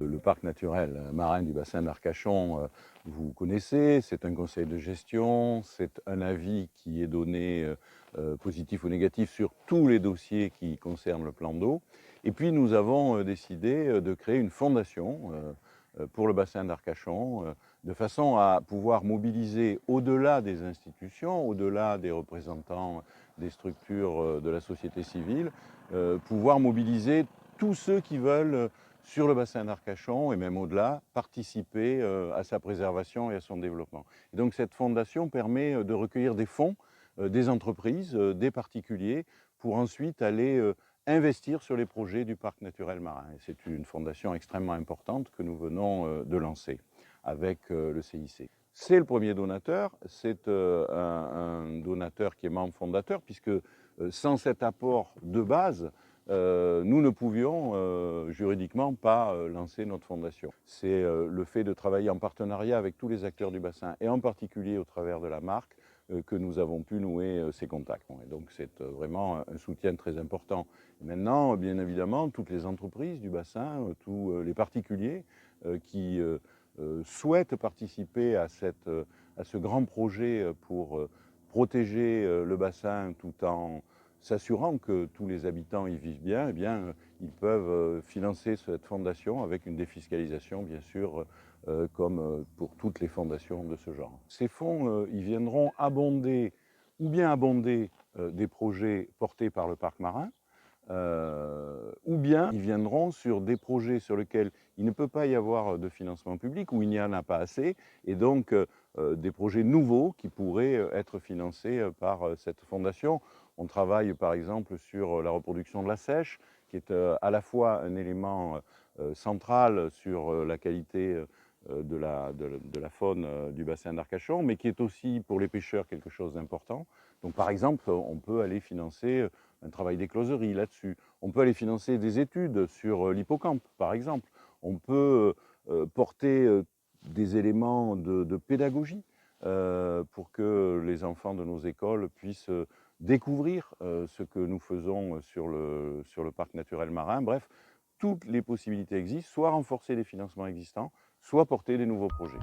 Le parc naturel marin du bassin d'Arcachon, vous connaissez, c'est un conseil de gestion, c'est un avis qui est donné positif ou négatif sur tous les dossiers qui concernent le plan d'eau. Et puis nous avons décidé de créer une fondation pour le bassin d'Arcachon, de façon à pouvoir mobiliser au-delà des institutions, au-delà des représentants des structures de la société civile, pouvoir mobiliser tous ceux qui veulent sur le bassin d'Arcachon et même au-delà, participer à sa préservation et à son développement. Et donc cette fondation permet de recueillir des fonds des entreprises, des particuliers, pour ensuite aller investir sur les projets du parc naturel marin. Et c'est une fondation extrêmement importante que nous venons de lancer avec le CIC. C'est le premier donateur, c'est un donateur qui est membre fondateur, puisque sans cet apport de base, nous ne pouvions juridiquement pas lancer notre fondation. C'est le fait de travailler en partenariat avec tous les acteurs du bassin, et en particulier au travers de la marque, que nous avons pu nouer ces contacts. Et donc c'est vraiment un soutien très important. Et maintenant, bien évidemment, toutes les entreprises du bassin, tous les particuliers qui souhaitent participer à ce grand projet pour protéger le bassin tout en s'assurant que tous les habitants y vivent bien, eh bien, ils peuvent financer cette fondation avec une défiscalisation, bien sûr, comme pour toutes les fondations de ce genre. Ces fonds, ils viendront abonder ou bien abonder des projets portés par le parc marin, ou bien ils viendront sur des projets sur lesquels il ne peut pas y avoir de financement public, ou il n'y en a pas assez, et donc des projets nouveaux qui pourraient être financés par cette fondation. On travaille par exemple sur la reproduction de la seiche, qui est à la fois un élément central sur la qualité de la faune du bassin d'Arcachon, mais qui est aussi pour les pêcheurs quelque chose d'important. Donc par exemple, on peut aller financer un travail d'écloserie là-dessus. On peut aller financer des études sur l'hippocampe, par exemple. On peut porter des éléments de pédagogie pour que les enfants de nos écoles puissent découvrir ce que nous faisons sur le parc naturel marin. Bref, toutes les possibilités existent, soit renforcer les financements existants, soit porter des nouveaux projets.